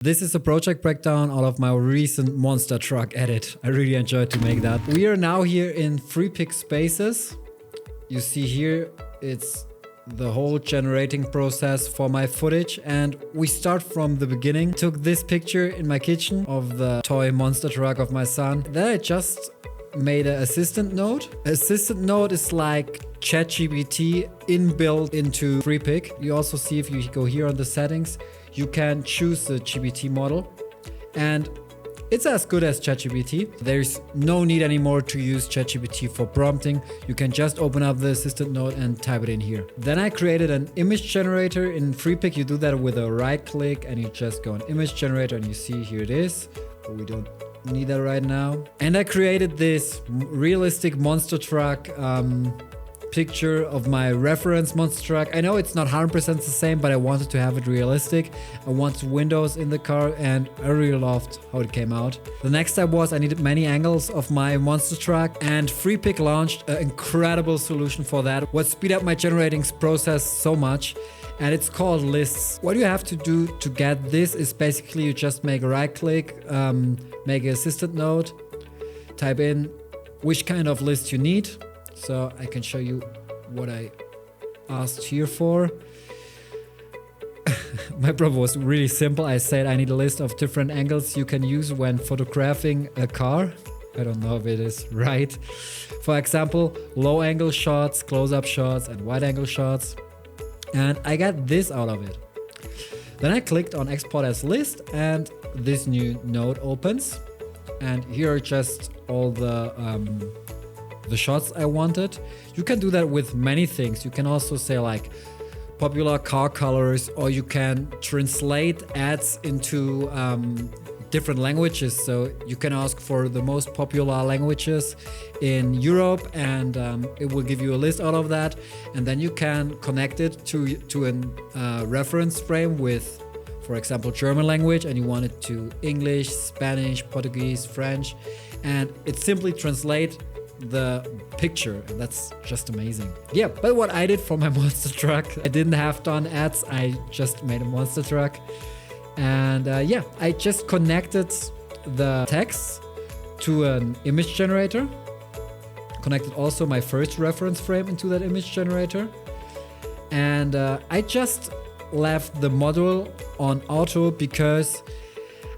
This is a project breakdown out of my recent monster truck edit. I really enjoyed to make that. We are now here in Freepik spaces. You see here, it's the whole generating process for my footage, and we start from the beginning. Took this picture in my kitchen of the toy monster truck of my son. Then I just made an assistant node. Assistant node is like ChatGPT inbuilt into Freepik. You also see, if you go here on the settings, you can choose the GPT model, and it's as good as ChatGPT. There's no need anymore to use ChatGPT for prompting. You can just open up the assistant node and type it in here. Then I created an image generator in Freepik. You do that with a right click and you just go on image generator, and you see here it is. But we don't need that right now. And I created this realistic monster truck picture of my reference monster truck. I know it's not 100% the same, but I wanted to have it realistic. I wanted windows in the car, and I really loved how it came out. The next step was I needed many angles of my monster truck, and Freepik launched an incredible solution for that, what speed up my generating process so much, and it's called lists. What you have to do to get this is basically you just make a right click, make an assistant node, type in which kind of list you need. So I can show you what I asked here for. My problem was really simple. I said I need a list of different angles you can use when photographing a car. I don't know if it is right. For example, low angle shots, close-up shots, and wide angle shots. And I got this out of it. Then I clicked on export as list, and this new node opens. And here are just all the shots I wanted. You can do that with many things. You can also say like popular car colors, or you can translate ads into different languages. So you can ask for the most popular languages in Europe, and it will give you a list out of that. And then you can connect it to a reference frame with, for example, German language, and you want it to English, Spanish, Portuguese, French, and it simply translates the picture, and that's just amazing. Yeah, but what I did for my monster truck, I didn't have done ads, I just made a monster truck. And yeah, I just connected the text to an image generator, connected also my first reference frame into that image generator, and I just left the module on auto because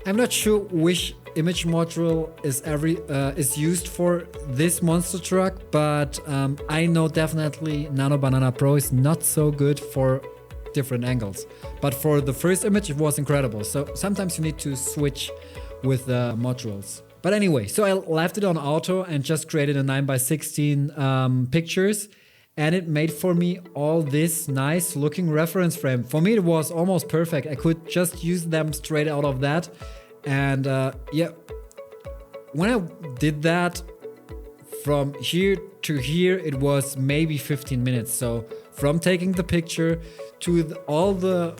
I'm not sure which image module is used for this monster truck, but I know definitely Nano Banana Pro is not so good for different angles. But for the first image, it was incredible. So sometimes you need to switch with the modules. But anyway, so I left it on auto and just created a 9x16 pictures, and it made for me all this nice looking reference frame. For me, it was almost perfect. I could just use them straight out of that. And yeah, when I did that, from here to here, it was maybe 15 minutes. So from taking the picture to all the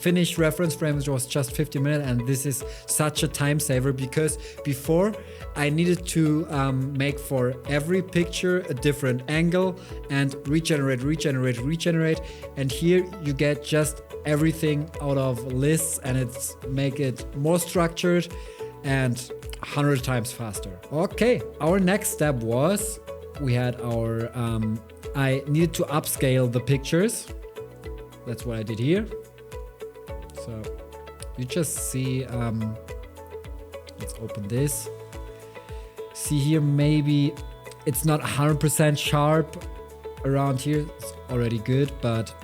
finished reference frames was just 15 minutes. And this is such a time saver, because before I needed to make for every picture a different angle and regenerate. And here you get just everything out of lists, and it's make it more structured and 100 times faster. Okay, our next step was we had our I needed to upscale the pictures. That's what I did here. So you just see, let's open this. See here, maybe it's not 100% sharp around here. It's already good, but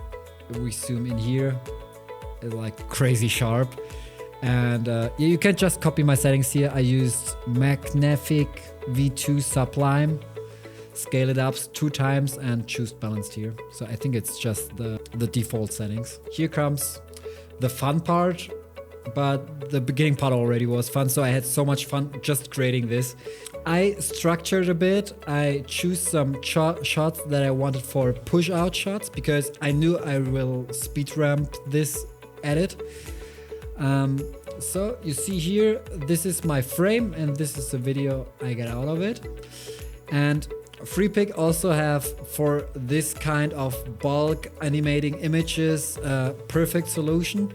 if we zoom in here, it's like crazy sharp. And yeah, you can just copy my settings here. I used Magnific V2 Sublime, scale it up 2 times and choose balanced here. So I think it's just the default settings. Here comes the fun part, but the beginning part already was fun. So I had so much fun just creating this. I structured a bit. I choose some shots that I wanted for push out shots, because I knew I will speed ramp this edit. So you see here, this is my frame, and this is the video I get out of it. And Freepik also have, for this kind of bulk animating images, a perfect solution.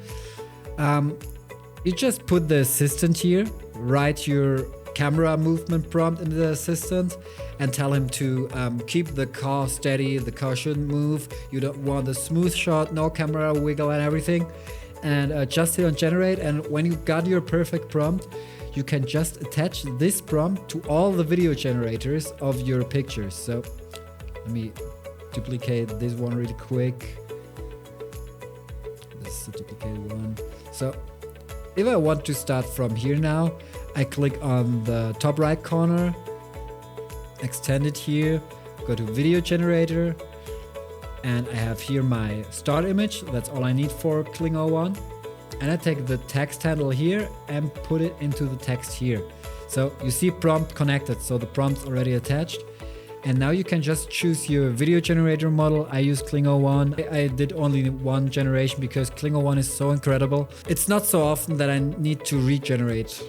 You just put the assistant here, write your camera movement prompt into the assistant and tell him to keep the car steady, the car shouldn't move, you don't want a smooth shot, no camera wiggle and everything. And just hit on generate, and when you got your perfect prompt, you can just attach this prompt to all the video generators of your pictures. So let me duplicate this one really quick. This is a duplicated one. So if I want to start from here now, I click on the top right corner, extend it here, go to video generator, and I have here my start image. That's all I need for Kling01. And I take the text handle here and put it into the text here. So you see prompt connected, so the prompt's already attached. And now you can just choose your video generator model. I use Kling01. I did only one generation because Kling01 is so incredible. It's not so often that I need to regenerate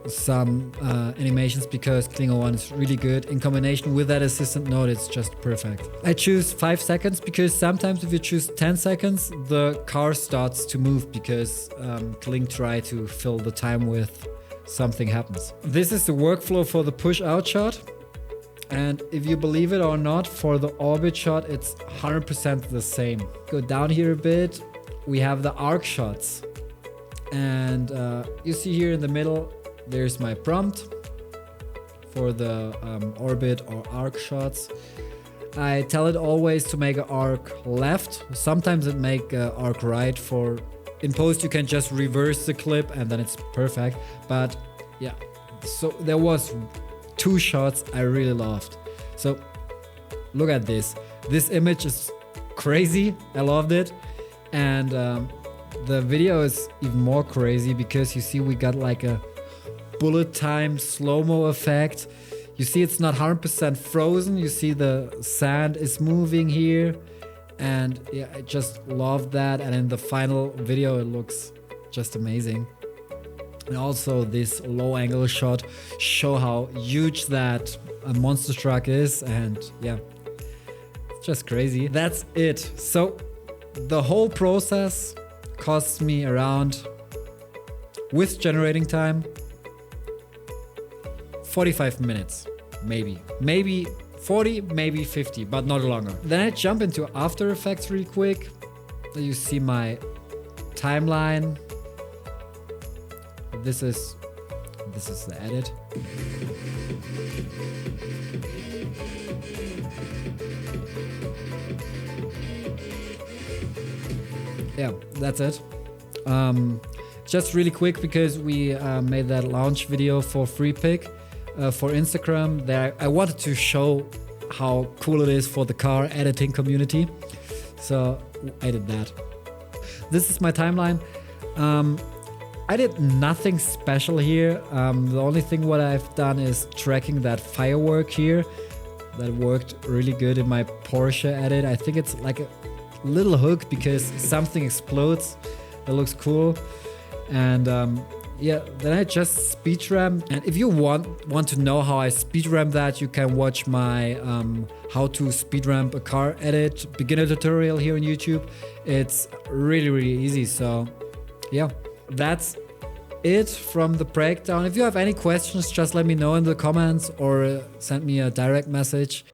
some animations because Kling01 is really good. In combination with that assistant node, it's just perfect. I choose 5 seconds because sometimes if you choose 10 seconds, the car starts to move because Kling try to fill the time with something happens. This is the workflow for the push out shot. And if you believe it or not, for the orbit shot, it's 100% the same. Go down here a bit. We have the arc shots. And you see here in the middle, there's my prompt for the orbit or arc shots. I tell it always to make an arc left. Sometimes it make an arc right. For in post you can just reverse the clip and then it's perfect. But yeah, so there was 2 shots I really loved. So look at this. This image is crazy. I loved it. And the video is even more crazy because you see we got like a bullet time slow-mo effect. You see it's not 100% frozen. You see the sand is moving here. And yeah, I just love that. And in the final video, it looks just amazing. And also this low angle shot show how huge that monster truck is. And yeah, it's just crazy. That's it. So the whole process costs me around, with generating time, 45 minutes, maybe 40, maybe 50, but not longer. Then I jump into After Effects really quick. You see my timeline. This is the edit. Yeah, that's it. Just really quick because we made that launch video for Freepik for Instagram. There, I wanted to show how cool it is for the car editing community. So I did that. This is my timeline. I did nothing special here. The only thing what I've done is tracking that firework here. That worked really good in my Porsche edit. I think it's like a little hook because something explodes. That looks cool. And yeah, then I just speed ramp. And if you want to know how I speed ramp that, you can watch my how to speed ramp a car edit beginner tutorial here on YouTube. It's really easy. So yeah, that's it from the breakdown. If you have any questions, just let me know in the comments or send me a direct message.